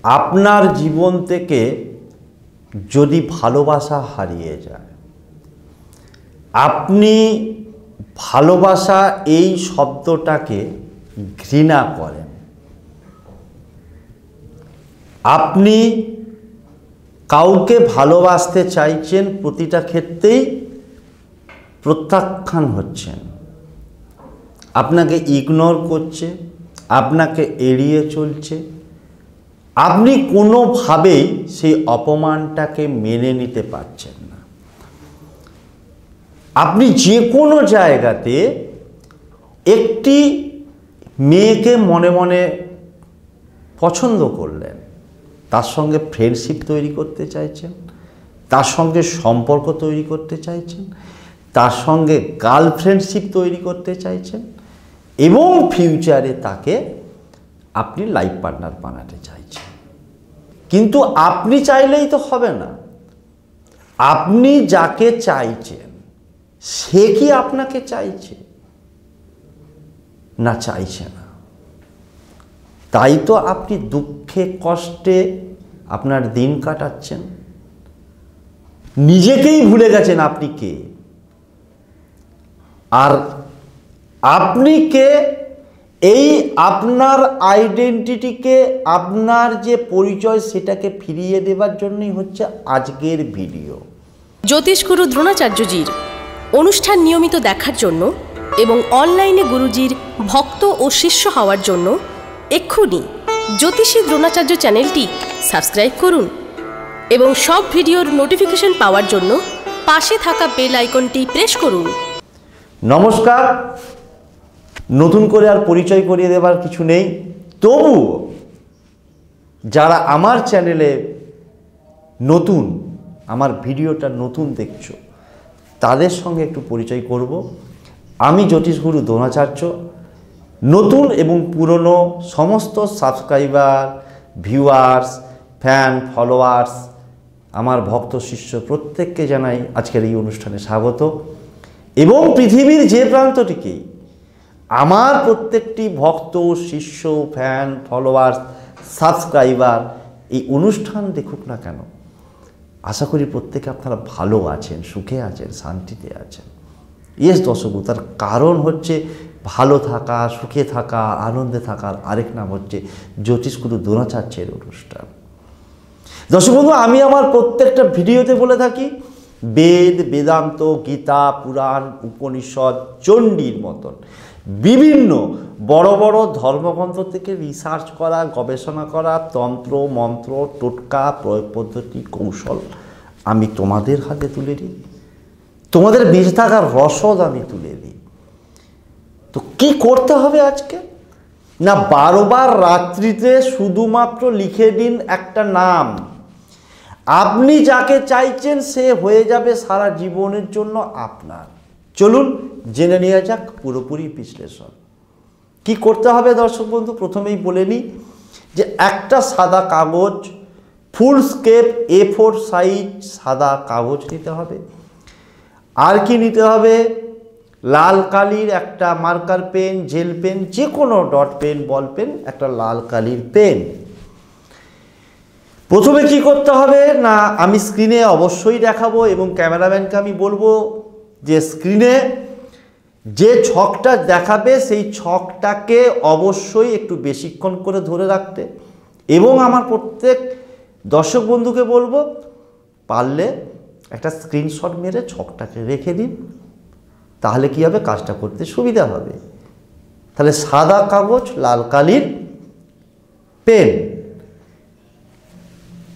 আপনার জীবন থেকে যদি ভালোবাসা হারিয়ে যায়, আপনি ভালোবাসা এই শব্দটাকে ঘৃণা করেন, আপনি কাউকে ভালোবাসতে চাইছেন, প্রতিটা ক্ষেত্রেই প্রত্যাখ্যান হচ্ছেন, আপনাকে ইগনোর করছে, আপনাকে এড়িয়ে চলছে, আপনি কোনোভাবেই সেই অপমানটাকে মেনে নিতে পারছেন না। আপনি যে কোনো জায়গাতে একটি মেয়েকে মনে মনে পছন্দ করলেন, তার সঙ্গে ফ্রেন্ডশিপ তৈরি করতে চাইছেন, তার সঙ্গে সম্পর্ক তৈরি করতে চাইছেন, তার সঙ্গে গার্লফ্রেন্ডশিপ তৈরি করতে চাইছেন এবং ফিউচারে তাকে আপনি লাইফ পার্টনার বানাতে চাইছেন। কিন্তু আপনি চাইলেই তো হবে না, আপনি যাকে চাইছেন সে কি আপনাকে চাইছে না চাইছে না? তাই তো আপনি দুঃখে কষ্টে আপনার দিন কাটাচ্ছেন, নিজেকেই ভুলে গেছেন আপনি কে। আর আপনি কে, এই আপনার আইডেন্টিটিকে, আপনার যে পরিচয় সেটাকে ফিরিয়ে দেবার জন্যই হচ্ছে আজকের ভিডিও। জ্যোতিষগুরু দ্রোণাচার্যজির অনুষ্ঠান নিয়মিত দেখার জন্য এবং অনলাইনে গুরুজির ভক্ত ও শিষ্য হওয়ার জন্য এক্ষুনি জ্যোতিষী দ্রোণাচার্য চ্যানেলটি সাবস্ক্রাইব করুন এবং সব ভিডিওর নোটিফিকেশন পাওয়ার জন্য পাশে থাকা বেল আইকনটি প্রেস করুন। নমস্কার। নতুন করে আর পরিচয় করিয়ে দেবার কিছু নেই, তবু যারা আমার চ্যানেলে নতুন, আমার ভিডিওটা নতুন দেখছো, তাদের সঙ্গে একটু পরিচয় করব। আমি জ্যোতিষগুরু দ্রোণাচার্য। নতুন এবং পুরনো সমস্ত সাবস্ক্রাইবার, ভিউয়ার্স, ফ্যান, ফলোয়ার্স, আমার ভক্ত শিষ্য প্রত্যেককে জানাই আজকের এই অনুষ্ঠানে স্বাগত। এবং পৃথিবীর যে প্রান্তটিকেই আমার প্রত্যেকটি ভক্ত, শিষ্য, ফ্যান, ফলোয়ার্স, সাবস্ক্রাইবার এই অনুষ্ঠান দেখুক না কেন, আশা করি প্রত্যেকে আপনারা ভালো আছেন, সুখে আছেন, শান্তিতে আছেন। ইয়েস দর্শক, তার কারণ হচ্ছে ভালো থাকা, সুখে থাকা, আনন্দে থাকার আরেক নাম হচ্ছে জ্যোতিষগুরু দ্রোণাচার্যের অনুষ্ঠান। দর্শক বন্ধু, আমি আমার প্রত্যেকটা ভিডিওতে বলে থাকি, বেদ, বেদান্ত, গীতা, পুরাণ, উপনিষদ, চণ্ডীর মতন বিভিন্ন বড় বড় ধর্মগ্রন্থ থেকে রিসার্চ করা, গবেষণা করা তন্ত্র, মন্ত্র, টোটকা, প্রয়োগ পদ্ধতি, কৌশল আমি তোমাদের হাতে তুলে দিই, তোমাদের বেঁচে থাকার রসদ আমি তুলে দিই। তো কি করতে হবে আজকে না, 12 বার রাত্রিতে শুধুমাত্র লিখে দিন একটা নাম, আপনি যাকে চাইছেন সে হয়ে যাবে সারা জীবনের জন্য আপনার। চলুন জেনে নেওয়া যাক পুরোপুরি বিশ্লেষণ। কি করতে হবে দর্শক বন্ধু, প্রথমেই বলে নিই যে একটা সাদা কাগজ, ফুল স্কেপ A4 সাইজ সাদা কাগজ নিতে হবে। আর কি নিতে হবে, লাল কালির একটা মার্কার পেন, জেল পেন, যে কোনো ডট পেন, বল পেন, একটা লাল কালির পেন। প্রথমে কি করতে হবে না, আমি স্ক্রিনে অবশ্যই দেখাবো এবং ক্যামেরাম্যানকে আমি বলবো যে স্ক্রিনে যে ছকটা দেখাবে সেই ছকটাকে অবশ্যই একটু বেশিক্ষণ করে ধরে রাখতে, এবং আমার প্রত্যেক দর্শক বন্ধুকে বলবো পারলে একটা স্ক্রিনশট মেরে ছকটাকে রেখে দিন, তাহলে কি হবে, কাজটা করতে সুবিধা হবে। তাহলে সাদা কাগজ, লাল কালির পেন।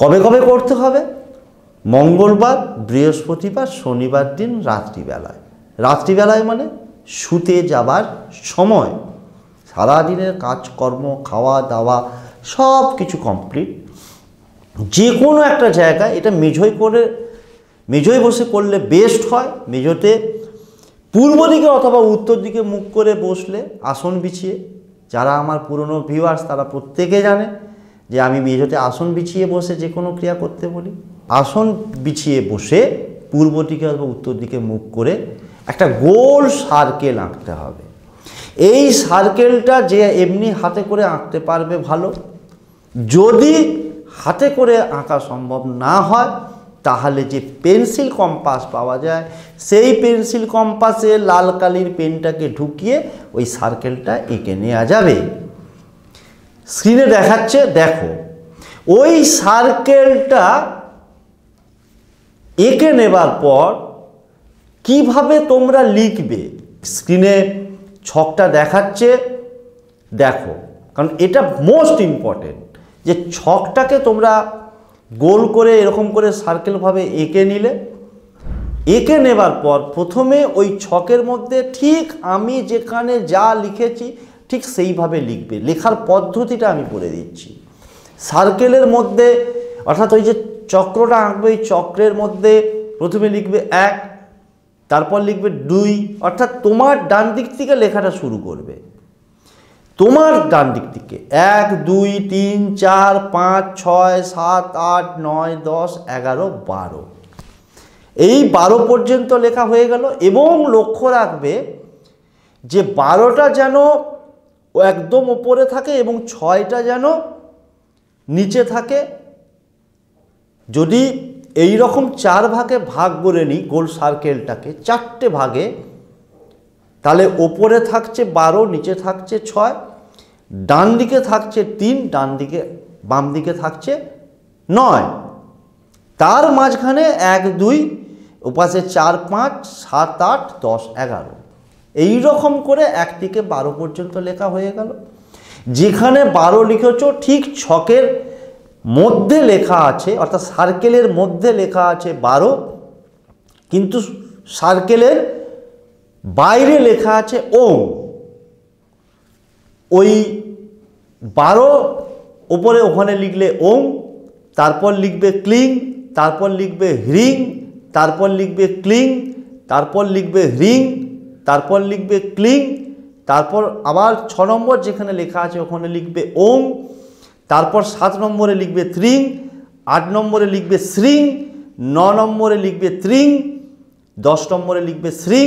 কবে কবে করতে হবে, মঙ্গলবার, বৃহস্পতিবার, শনিবার দিন রাত্রিবেলায়। রাত্রিবেলায় মানে শুতে যাবার সময়, সারাদিনের কাজকর্ম, খাওয়া দাওয়া সব কিছু কমপ্লিট, যে কোনো একটা জায়গায়, এটা মেঝোয় বসে করলে বেস্ট হয়। মেঝোতে পূর্ব দিকে অথবা উত্তর দিকে মুখ করে বসলে, আসন বিছিয়ে, যারা আমার পুরনো ভিউয়ার্স তারা প্রত্যেকে জানে যে আমি মেঝোতে আসন বিছিয়ে বসে যে কোনো ক্রিয়া করতে বলি। আসন বিছিয়ে বসে পূর্ব দিকে অথবা উত্তর দিকে মুখ করে একটা গোল সার্কেল আঁকতে হবে। এই সার্কেলটা যে এমনি হাতে করে আঁকতে পারবে ভালো, যদি হাতে করে আঁকা সম্ভব না হয়, তাহলে যে পেন্সিল কম্পাস পাওয়া যায় সেই পেন্সিল কম্পাসে লাল কালির পেনটাকে ঢুকিয়ে ওই সার্কেলটা এঁকে নেওয়া যাবে। স্ক্রিনে দেখাচ্ছে, দেখো ওই সার্কেলটা এঁকে নেবার পর কিভাবে তোমরা লিখবে, স্ক্রিনে ছকটা দেখাচ্ছে, দেখো, কারণ এটা মোস্ট ইম্পর্টেন্ট যে ছকটাকে তোমরা গোল করে এরকম করে সার্কেলভাবে এঁকে নিলে। এঁকে নেবার পর প্রথমে ওই ছকের মধ্যে ঠিক আমি যেখানে যা লিখেছি ঠিক সেইভাবে লিখবে। লেখার পদ্ধতিটা আমি বলে দিচ্ছি। সার্কেলের মধ্যে অর্থাৎ ওই যে চক্রটা আঁকবে, ওই চক্রের মধ্যে প্রথমে লিখবে 1, তারপর লিখবে 2, অর্থাৎ তোমার ডান দিক থেকে লেখাটা শুরু করবে। তোমার ডান দিক থেকে 1, 2, 3, 4, 5, 6, 7, 8, 9, 10, 11, 12, এই 12 পর্যন্ত লেখা হয়ে গেল। এবং লক্ষ্য রাখবে যে 12টা যেন একদম উপরে থাকে এবং 6টা যেন নিচে থাকে। যদি এই রকম 4 ভাগে ভাগ করে নিই গোল সার্কেলটাকে 4টে ভাগে, তাহলে ওপরে থাকছে 12, নিচে থাকছে 6, ডান দিকে থাকছে 3, বাম দিকে থাকছে 9, তার মাঝখানে 1, 2, ওপাশে 4, 5, 7, 8, 10, 11, এই রকম করে 1 থেকে 12 পর্যন্ত লেখা হয়ে গেল। যেখানে 12 লিখেছ ঠিক ছকের মধ্যে লেখা আছে, অর্থাৎ সার্কেলের মধ্যে লেখা আছে 12, কিন্তু সার্কেলের বাইরে লেখা আছে ওম। ওই 12 ওপরে ওখানে লিখলে ওম, তারপর লিখবে ক্লিং, তারপর লিখবে হ্রিং, তারপর লিখবে ক্লিং, তারপর লিখবে হ্রিং, তারপর লিখবে ক্লিং, তারপর আবার 6 নম্বর যেখানে লেখা আছে ওখানে লিখবে ওম, তারপর 7 নম্বরে লিখবে ত্রিং, 8 নম্বরে লিখবে শ্রিং, 9 নম্বরে লিখবে ত্রিং, 10 নম্বরে লিখবে শ্রিং,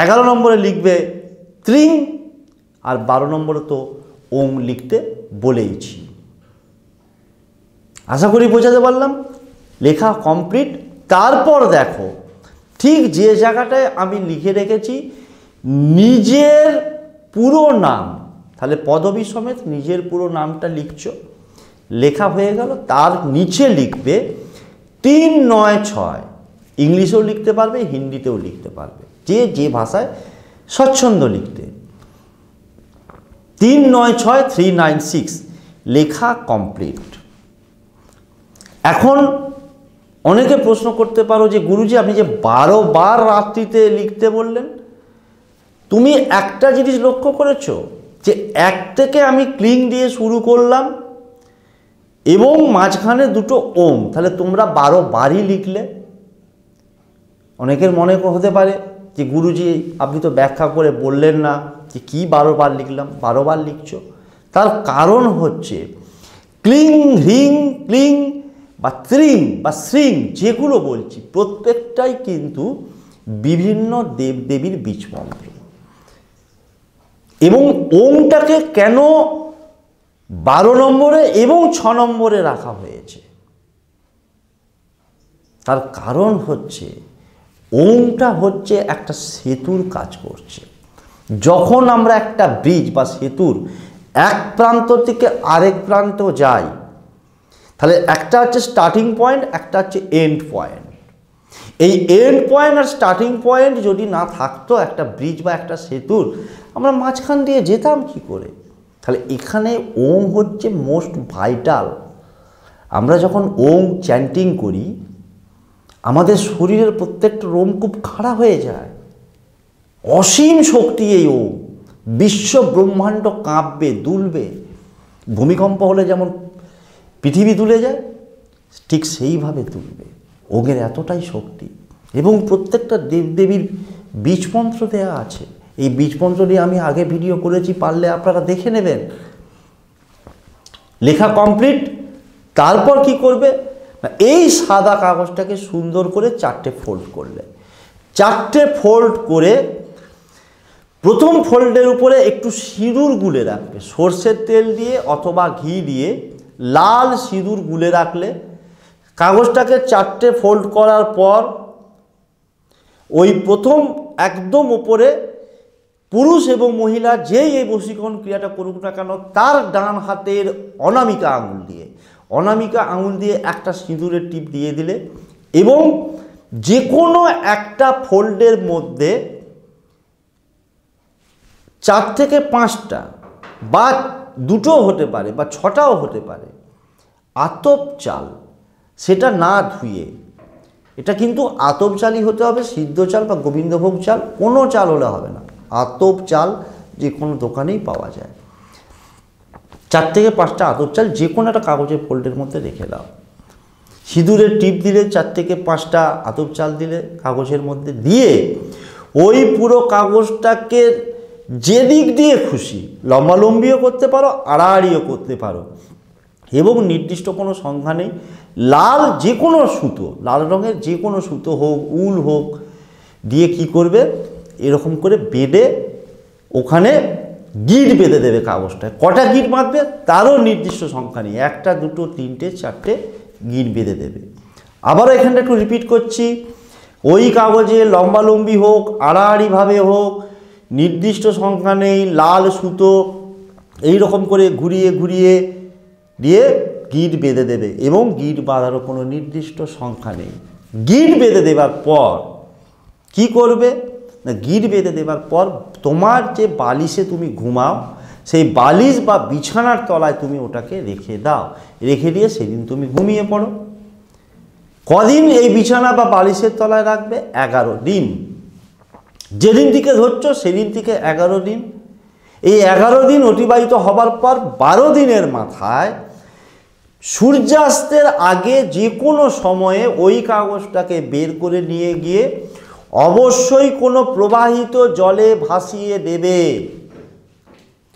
11 নম্বরে লিখবে ত্রিং, আর 12 নম্বরে তো ওম লিখতে বলেইছি। আশা করি বোঝাতে পারলাম। লেখা কমপ্লিট। তারপর দেখো ঠিক যে জায়গাটায় আমি লিখে রেখেছি নিজের পুরো নাম, তাহলে পদবী সমেত নিজের পুরো নামটা লিখছো, লেখা হয়ে গেল। তার নিচে লিখবে 396, ইংলিশেও লিখতে পারবে, হিন্দিতেও লিখতে পারবে, যে ভাষায় স্বচ্ছন্দ লিখতে। 396,396 লেখা কমপ্লিট। এখন অনেকে প্রশ্ন করতে পারো যে গুরুজি আপনি যে 12 বার রাত্রিতে লিখতে বললেন, তুমি একটা জিনিস লক্ষ্য করেছো যে 1 থেকে আমি ক্লিং দিয়ে শুরু করলাম এবং মাঝখানে 2টো ওম, তাহলে তোমরা 12 বারই লিখলে। অনেকের মনে হতে পারে যে গুরুজি আপনি তো ব্যাখ্যা করে বললেন না যে কি 12 বার লিখলাম। 12 বার লিখছো, তার কারণ হচ্ছে ক্লিং, হ্রিং, ক্লিং বা ত্রিং বা শ্রিং যেগুলো বলছি প্রত্যেকটাই কিন্তু বিভিন্ন দেবদেবীর বীজমন্ত্র। এবং ওমটাকে কেন 12 নম্বরে এবং 6 নম্বরে রাখা হয়েছে, তার কারণ হচ্ছে ওমটা হচ্ছে একটা সেতুর কাজ করছে। যখন আমরা একটা ব্রিজ বা সেতুর এক প্রান্ত থেকে আরেক প্রান্ত যাই, তাহলে একটা হচ্ছে স্টার্টিং পয়েন্ট, একটা হচ্ছে এন্ড পয়েন্ট। এই end point are starting point যদি না থাকতো একটা ব্রিজ বা একটা সেতুর, আমরা মাঝখান দিয়ে যেতাম কি করে? তাহলে এখানে ওম হচ্ছে মোস্ট ভাইটাল। আমরা যখন ওম চ্যান্টিং করি আমাদের শরীরের প্রত্যেকটা রোমকূপ খাড়া হয়ে যায়। অসীম শক্তি এই ওম। বিশ্ব ব্রহ্মাণ্ড কাঁপবে, দুলবে। ভূমিকম্প হলে যেমন পৃথিবী দুলে যায়, ঠিক সেইভাবে দুলবে। ওমের এতটাই শক্তি। এবং প্রত্যেকটা দেবদেবীর বীজমন্ত্র দেওয়া আছে। এই বীজমন্ত্র নিয়ে আমি আগে ভিডিও করেছি, পারলে আপনারা দেখে নেবেন। লেখা কমপ্লিট। তারপর কি করবে না, এই সাদা কাগজটাকে সুন্দর করে 4টে ফোল্ড করলে, 4টে ফোল্ড করে প্রথম ফোল্ডের উপরে একটু সিঁদুর গুলে রাখবে, সর্ষের তেল দিয়ে অথবা ঘি দিয়ে লাল সিঁদুর গুলে রাখলে, কাগজটাকে 4টে ফোল্ড করার পর ওই প্রথম একদম ওপরে পুরুষ এবং মহিলা যেই এই বশীকরণ ক্রিয়াটা করুক না কেন, তার ডান হাতের অনামিকা আঙুল দিয়ে একটা সিঁদুরের টিপ দিয়ে দিলে এবং যে কোনো একটা ফোল্ডের মধ্যে 4 থেকে 5টা বা 2টোও হতে পারে বা 6টাও হতে পারে আতপ চাল, সেটা না ধুয়ে, এটা কিন্তু আতপ চালই হতে হবে, সিদ্ধ চাল বা গোবিন্দভোগ চাল কোনো চাল হলে হবে না, আতপ চাল যে কোনো দোকানেই পাওয়া যায়। 4 থেকে 5টা আতপ চাল যে কোনো একটা কাগজের ফোল্ডের মধ্যে রেখে দাও। সিঁদুরের টিপ দিলে, 4 থেকে 5টা আতপ চাল দিলে কাগজের মধ্যে দিয়ে ওই পুরো কাগজটাকে যে দিক দিয়ে খুশি লম্বালম্বিও করতে পারো, আড়াআড়িও করতে পারো এবং নির্দিষ্ট কোনো সংখ্যা নেই। লাল যে কোনো সুতো, লাল রঙের যে কোনো সুতো হোক, উল হোক, দিয়ে কি করবে, এরকম করে বেঁধে ওখানে গিট বেঁধে দেবে কাগজটায়। কটা গিট বাঁধবে তারও নির্দিষ্ট সংখ্যা নেই, 1টা 2টো 3টে 4টে গিট বেঁধে দেবে। আবারও এখানটা একটু রিপিট করছি, ওই কাগজে লম্বালম্বি হোক, আড়াআড়িভাবে হোক, নির্দিষ্ট সংখ্যা নেই, লাল সুতো এই রকম করে ঘুরিয়ে ঘুরিয়ে দিয়ে গিট বেঁধে দেবে এবং গিট বাঁধারও কোনো নির্দিষ্ট সংখ্যা নেই। গিট বেঁধে দেবার পর কি করবে না, গিট বেঁধে দেবার পর তোমার যে বালিশে তুমি ঘুমাও সেই বালিশ বা বিছানার তলায় তুমি ওটাকে রেখে দাও, রেখে দিয়ে সেদিন তুমি ঘুমিয়ে পড়ো। কদিন এই বিছানা বা বালিশের তলায় রাখবে? 11 দিন। যেদিন থেকে ধরছো সেদিন থেকে 11 দিন। এই 11 দিন অতিবাহিত হবার পর 12 দিনের মাথায় সূর্যাস্তের আগে যে কোনো সময়ে ওই কাগজটাকে বের করে নিয়ে গিয়ে অবশ্যই কোনো প্রবাহিত জলে ভাসিয়ে দেবে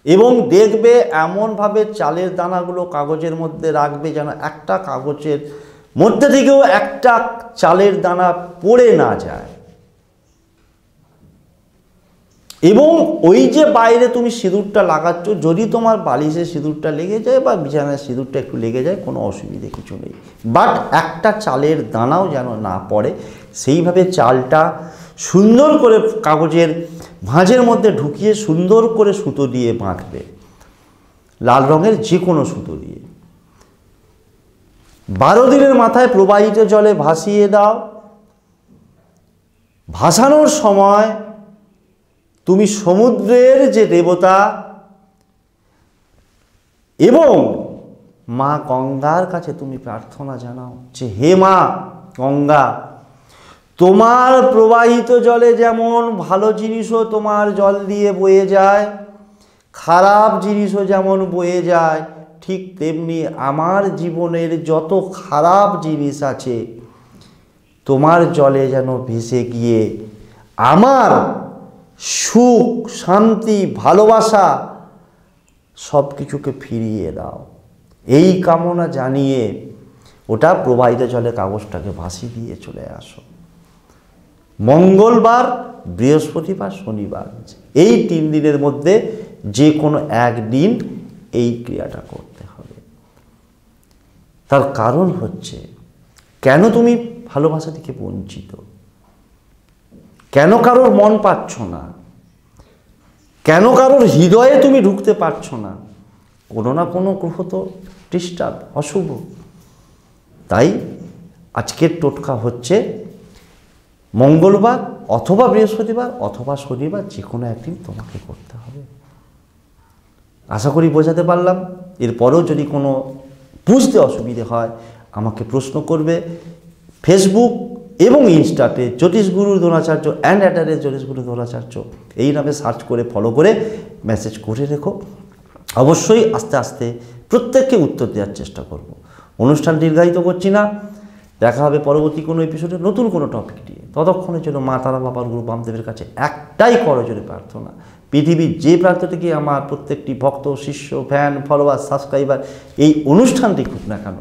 এবং দেখবে এমনভাবে চালের দানাগুলো কাগজের মধ্যে রাখবে যেন একটা কাগজের মধ্যে থেকেও একটা চালের দানা পড়ে না যায়। এবং ওই যে বাইরে তুমি সিঁদুরটা লাগাচ্ছ, যদি তোমার বালিশে সিঁদুরটা লেগে যায় বা বিছানায় সিঁদুরটা একটু লেগে যায়, কোনো অসুবিধে কিছু নেই, বাট একটা চালের দানাও যেন না পড়ে সেইভাবে চালটা সুন্দর করে কাগজের ভাঁজের মধ্যে ঢুকিয়ে সুন্দর করে সুতো দিয়ে বাঁধবে, লাল রঙের যে কোনো সুতো দিয়ে। 12 দিনের মাথায় প্রবাহিত জলে ভাসিয়ে দাও। ভাসানোর সময় তুমি সমুদ্রের যে দেবতা এবং মা গঙ্গার কাছে তুমি প্রার্থনা জানাও যে হে মা গঙ্গা, তোমার প্রবাহিত জলে যেমন ভালো জিনিসও তোমার জল দিয়ে বয়ে যায়, খারাপ জিনিসও যেমন বয়ে যায়, ঠিক তেমনি আমার জীবনের যত খারাপ জিনিস আছে তোমার জলে যেন ভেসে গিয়ে আমার সুখ, শান্তি, ভালোবাসা সব কিছুকে ফিরিয়ে দাও। এই কামনা জানিয়ে ওটা প্রবাহিত জলে কাগজটাকে ভাসিয়ে দিয়ে চলে আসো। মঙ্গলবার, বৃহস্পতিবার, শনিবার, এই 3 দিনের মধ্যে যে কোনো একদিন এই ক্রিয়াটা করতে হবে। তার কারণ হচ্ছে, কেন তুমি ভালোবাসা থেকে বঞ্চিত, কেন কারোর মন পাচ্ছ না, কেন কারোর হৃদয়ে তুমি ঢুকতে পারছো না, কোনো না কোনো গ্রহ তো ডিস্টার্ব, অশুভ। তাই আজকের টোটকা হচ্ছে মঙ্গলবার অথবা বৃহস্পতিবার অথবা শনিবার, যে কোনো একদিন তোমাকে করতে হবে। আশা করি বোঝাতে পারলাম। এরপরেও যদি কোনো বুঝতে অসুবিধে হয় আমাকে প্রশ্ন করবে। ফেসবুক এবং ইনস্টাতে জ্যোতিষগুরু দ্রোণাচার্য জ্যোতিষগুরু দ্রোণাচার্য এই নামে সার্চ করে ফলো করে মেসেজ করে রেখো। অবশ্যই আস্তে আস্তে প্রত্যেককে উত্তর দেওয়ার চেষ্টা করব। অনুষ্ঠান দীর্ঘায়িত করছি না, দেখা হবে পরবর্তী কোনো এপিসোডে নতুন কোনো টপিক নিয়ে। ততক্ষণের জন্য মা তারা, বাবার গুরু বামদেবের কাছে একটাই করজোড়ে প্রার্থনা, পৃথিবীর যে প্রান্ত থেকে আমার প্রত্যেকটি ভক্ত, শিষ্য, ফ্যান, ফলোয়ার, সাবস্ক্রাইবার এই অনুষ্ঠান দেখুক না কেন,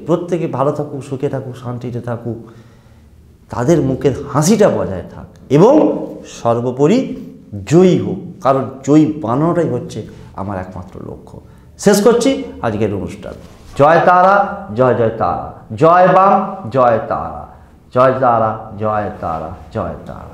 প্রত্যেকে ভালো থাকুক, সুখে থাকুক, শান্তিতে থাকুক, তাদের মুখের হাসিটা বজায় থাক এবং সর্বোপরি জয়ী হোক, কারণ জয়ী বানানোটাই হচ্ছে আমার একমাত্র লক্ষ্য। শেষ করছি আজকের অনুষ্ঠান। জয় তারা, জয় জয় তারা, জয় বাম, জয় তারা, জয় তারা, জয় তারা, জয় তারা।